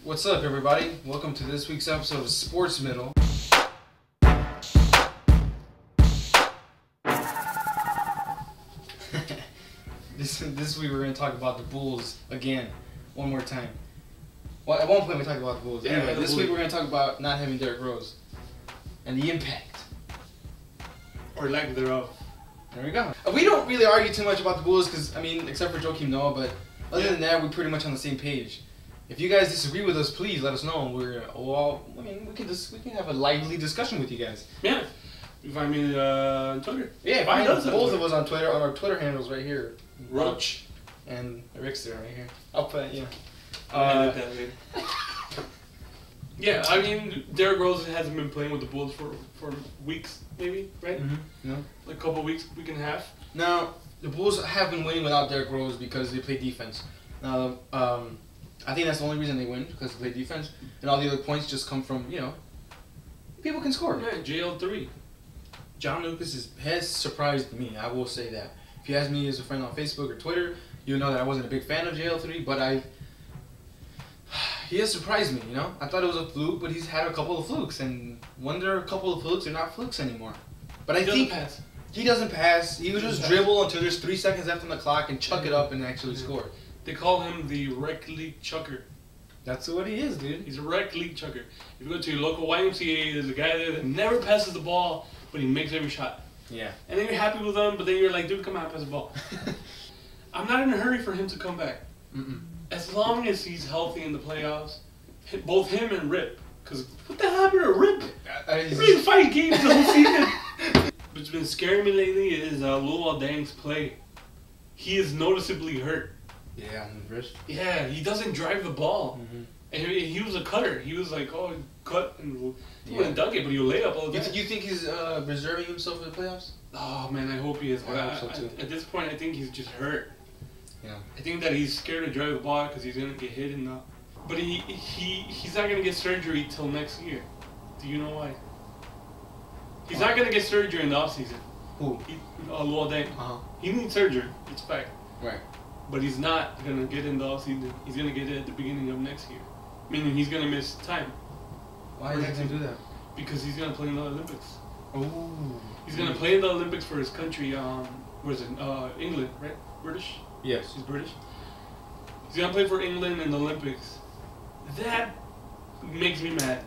What's up, everybody? Welcome to this week's episode of Sports Middle. This week we're going to talk about the Bulls again, one more time. Well, at one point we talked about the Bulls. Anyway, this week we're going to talk about not having Derrick Rose and the impact. Or lack thereof. There we go. We don't really argue too much about the Bulls because, I mean, except for Joakim Noah, but other than that, we're pretty much on the same page. If you guys disagree with us, please let us know. We can have a lively discussion with you guys. Yeah. You find me on Twitter. Yeah, find both of us on Twitter, on our Twitter handles right here. Roach. And Rick's there right here. I'll put it, yeah. Yeah, I mean, Derrick Rose hasn't been playing with the Bulls for weeks, maybe, right? Mm-hmm. No. Like a couple weeks, week and a half. Now, the Bulls have been winning without Derrick Rose because they play defense. Now, I think that's the only reason they win, because they play defense. And all the other points just come from, people can score. Yeah, JL3. John Lucas has surprised me, I will say that. If you ask me as a friend on Facebook or Twitter, you'll know that I wasn't a big fan of JL3, but he has surprised me, I thought it was a fluke, but he's had a couple of flukes, and when there are a couple of flukes, they're not flukes anymore. But I think he doesn't pass. He would just dribble until there's 3 seconds left on the clock and chuck it up and actually score. They call him the rec league chucker. That's what he is, dude. He's a rec league chucker. If you go to your local YMCA, there's a guy there that never passes the ball, but he makes every shot. Yeah. And then you're happy with him, but then you're like, dude, come on, pass the ball. I'm not in a hurry for him to come back. As long as he's healthy in the playoffs, both him and Rip. Because what the hell happened to Rip? He played 5 games the whole season. What's been scaring me lately is Luol Deng's play. He is noticeably hurt. Yeah, on the wrist. Yeah, he doesn't drive the ball. And he was a cutter. He was like, oh, cut and he wouldn't dunk it, but he'll lay up all the time. You think he's reserving himself for the playoffs? Oh man, I hope he is. I hope so too. At this point, I think he's just hurt. Yeah. I think that he's scared to drive the ball because he's gonna get hit in the. But he's not gonna get surgery till next year. Do you know why? He's not gonna get surgery in the offseason. Who? Luol Deng. He needs surgery. It's a fact. Right. But he's not gonna get in the offseason. He's gonna get it at the beginning of next year. Meaning he's gonna miss time. Why is he gonna do that? Because he's gonna play in the Olympics. Oh. He's gonna play in the Olympics for his country. Where is it? England, right? British. Yes. He's British. He's gonna play for England in the Olympics. That makes me mad.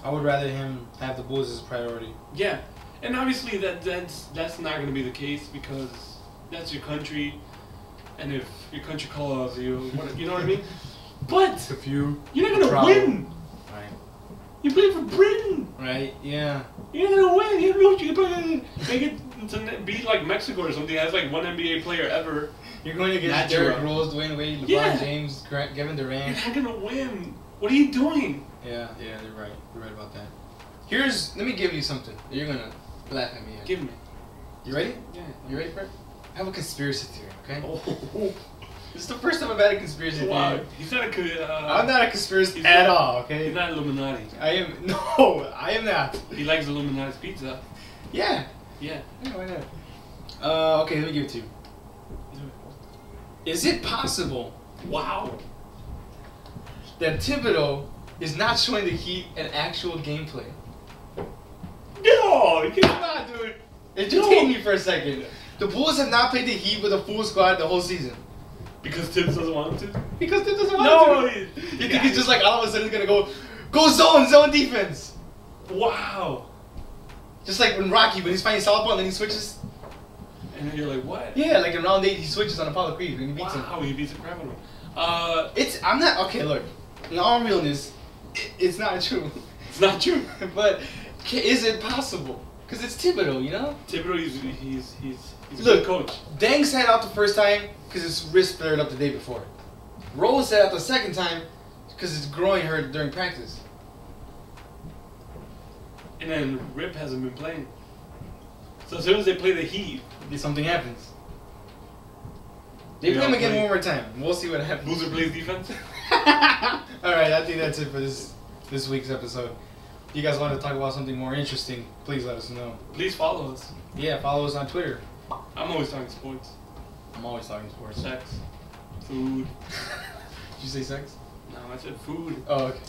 I would rather him have the Bulls as a priority. Yeah, and obviously that's not gonna be the case because that's your country, and if your country calls you, you know what I mean. But if you're not gonna win. Right. You play for Britain. Right. Yeah. You're not gonna win. You know you can make it to be like Mexico or something. That's like one NBA player ever. You're going to get Derrick Rose, Dwayne Wade, LeBron James, Kevin Durant. You're not gonna win. What are you doing? Yeah, you're right. You're right about that. Let me give you something. You're gonna laugh at me. Give me. You ready? Yeah. You ready for it? I have a conspiracy theory. Okay. Oh. This is the first time I've had a conspiracy theory. Wow. He's not a. I'm not a conspiracy at all. Okay. He's not Illuminati. I am not. He likes Illuminati's pizza. Yeah. Yeah. Why not? Okay, let me give it to you. Is it possible? Wow. That Thibodeau is not showing the Heat an actual gameplay? No! Come on, dude. Entertain me for a second. The Bulls have not played the Heat with a full squad the whole season. Because Tibbs doesn't want him to? Because Tibbs doesn't want him to. You think he's just like all of a sudden he's gonna go zone defense? Wow. Just like when Rocky, when he's fighting Southpaw and then he switches. And then you're like, what? Yeah, like in round 8 he switches on Apollo Creed and he beats him. Wow, he beats the crap out of him. I'm not, okay, look. In all realness, it's not true. It's not true. But is it possible? Because it's Thibodeau, Thibodeau, he's a good coach. Deng sat out the first time because his wrist flared up the day before. Rose sat out the second time because his groin hurt during practice. And then Rip hasn't been playing. So as soon as they play the Heat, something happens. They play him again one more time. We'll see what happens. Boozer plays defense. Alright, I think that's it for this week's episode. If you guys want to talk about something more interesting, please let us know. Please follow us. Yeah, follow us on Twitter. I'm always talking sports. I'm always talking sports. Sex. Food. Did you say sex? No, I said food. Oh, okay.